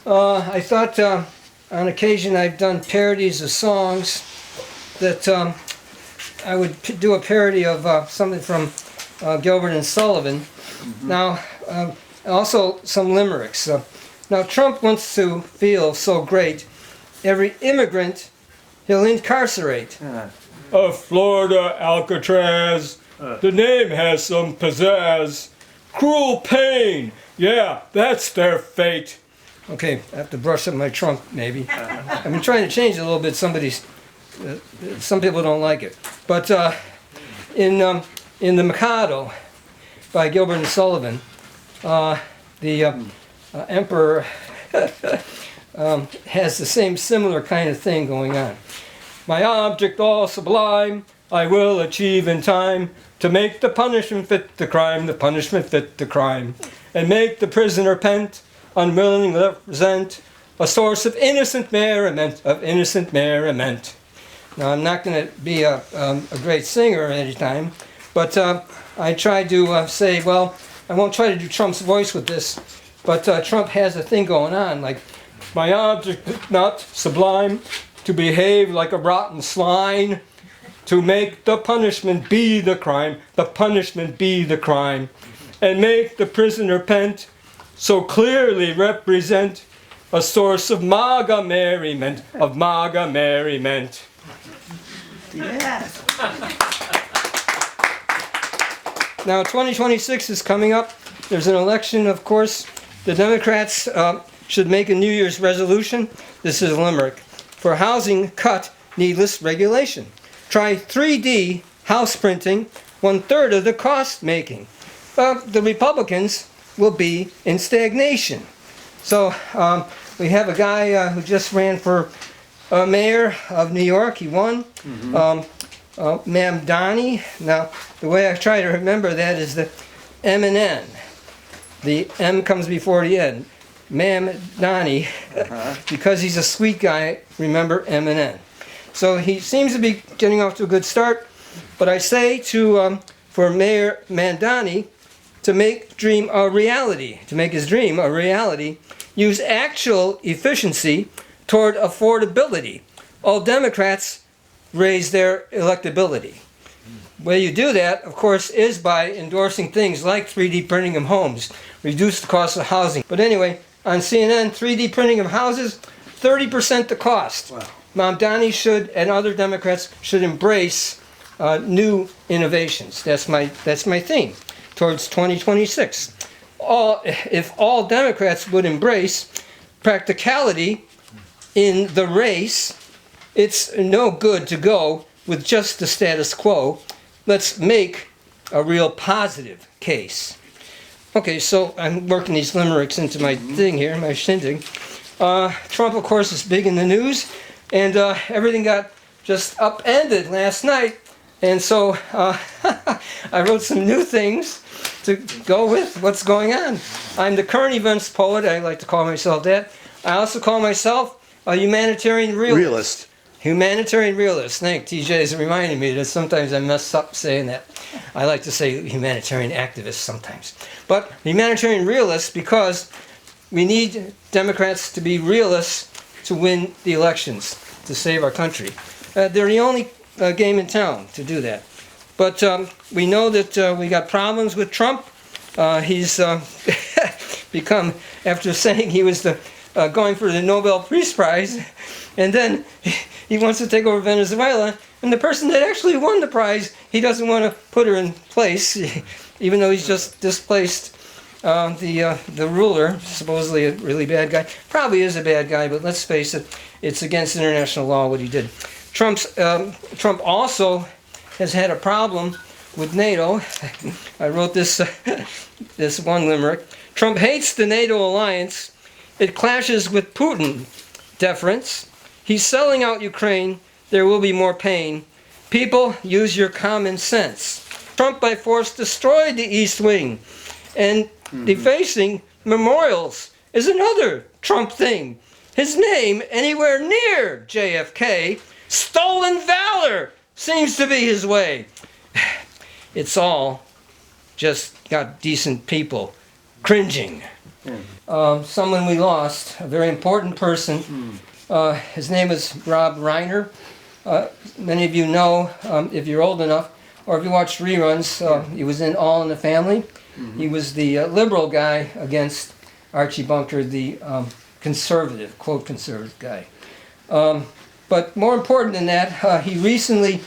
I thought on occasion I've done parodies of songs that I would do a parody of something from Gilbert and Sullivan. Now, also some limericks. Now, Trump wants to feel so great, every immigrant he'll incarcerate. Florida Alcatraz, the name has some pizzazz. Cruel pain, yeah, that's their fate. Okay, I have to brush up my Trump, maybe. I've been trying to change it a little bit. Some people don't like it. But in The Mikado by Gilbert and Sullivan, the emperor has the same similar kind of thing going on. My object all sublime, I will achieve in time, to make the punishment fit the crime, the punishment fit the crime, and make the prisoner pent, unwilling represent, a source of innocent merriment, of innocent merriment. Now, I'm not going to be a great singer at any time, but I tried to say, well, I won't try to do Trump's voice with this, but Trump has a thing going on, like, my object is not sublime, to behave like a rotten swine, to make the punishment be the crime, the punishment be the crime, and make the prisoner pent, so clearly represent a source of MAGA merriment, of MAGA merriment. Yes. Now 2026 is coming up. There's an election, of course. The Democrats should make a New Year's resolution. This is a limerick. For housing, cut needless regulation. Try 3D house printing, 1/3 of the cost making. The Republicans will be in stagnation. So we have a guy who just ran for mayor of New York. He won. Mamdani. Now, the way I try to remember that is the M and N. The M comes before the N. Mamdani. Because he's a sweet guy, remember M and N. So he seems to be getting off to a good start. But I say for Mayor Mamdani to make dream a reality, to make his dream a reality, use actual efficiency toward affordability. All Democrats raise their electability. The way you do that, of course, is by endorsing things like 3D printing of homes, reduce the cost of housing. But anyway, on CNN, 3D printing of houses, 30% the cost. Wow. Mamdani should, and other Democrats should embrace new innovations. That's my theme towards 2026. If all Democrats would embrace practicality in the race, it's no good to go with just the status quo. Let's make a real positive case. Okay, so I'm working these limericks into my thing here, my shindig. Trump, of course, is big in the news, and everything got just upended last night. And so I wrote some new things to go with what's going on. I'm the current events poet. I like to call myself that. I also call myself a humanitarian realist. Humanitarian realist. Thank TJ is reminding me that sometimes I mess up saying that. I like to say humanitarian activist sometimes. But humanitarian realist because we need Democrats to be realists to win the elections, to save our country. They're the only game in town to do that. But we know that we got problems with Trump. He's become, after saying he was going for the Nobel Peace Prize, and then he wants to take over Venezuela, and the person that actually won the prize, he doesn't want to put her in place, even though he's just displaced the ruler, supposedly a really bad guy. Probably is a bad guy, but let's face it, it's against international law what he did. Trump also has had a problem with NATO. I wrote this one limerick. Trump hates the NATO alliance. It clashes with Putin. Deference. He's selling out Ukraine. There will be more pain. People, use your common sense. Trump by force destroyed the East Wing. And defacing memorials is another Trump thing. His name anywhere near JFK. Stolen valor seems to be his way. It's all just got decent people cringing someone we lost, a very important person. His name is Rob Reiner. Many of you know, if you're old enough, or if you watch reruns, he was in All in the Family. He was the liberal guy against Archie Bunker, the conservative, quote, conservative guy. But more important than that, he recently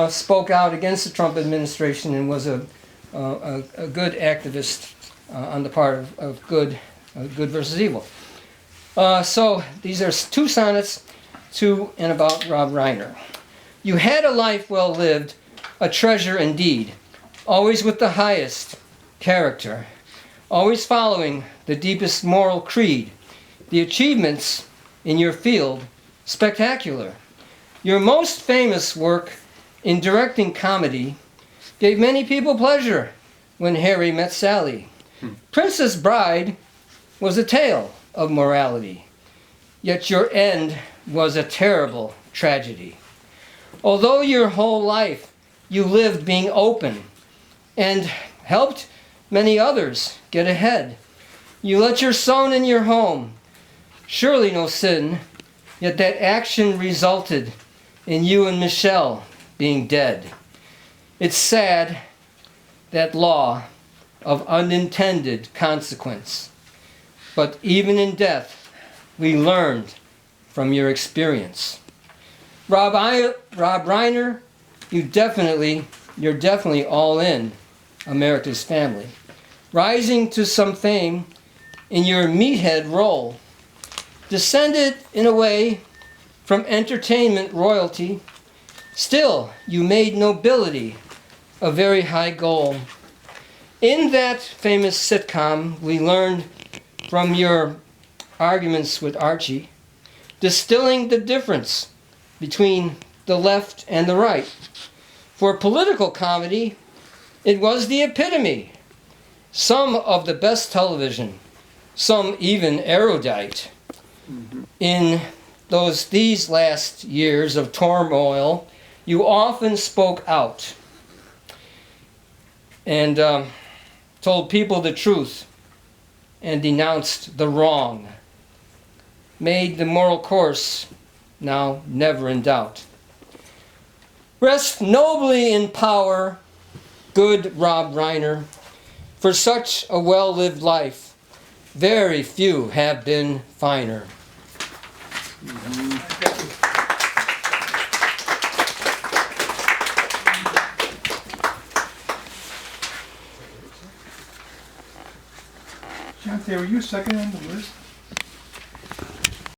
spoke out against the Trump administration and was a good activist on the part of good versus evil. So these are two sonnets to and about Rob Reiner. You had a life well lived, a treasure indeed, always with the highest character, always following the deepest moral creed, the achievements in your field spectacular. Your most famous work in directing comedy gave many people pleasure when Harry met Sally. Princess Bride was a tale of morality, yet your end was a terrible tragedy. Although your whole life you lived being open and helped many others get ahead, you let your son in your home, surely no sin, yet that action resulted in you and Michelle being dead. It's sad, that law of unintended consequence. But even in death, we learned from your experience. Rob Reiner, you're definitely all in America's Family. Rising to some fame in your meathead role, descended in a way from entertainment royalty, still you made nobility a very high goal. In that famous sitcom, we learned from your arguments with Archie, distilling the difference between the left and the right. For political comedy, it was the epitome. Some of the best television, some even erudite. In these last years of turmoil, you often spoke out and told people the truth and denounced the wrong, made the moral course now never in doubt. Rest nobly in power, good Rob Reiner, for such a well-lived life, very few have been finer. Shante, were you second on the list?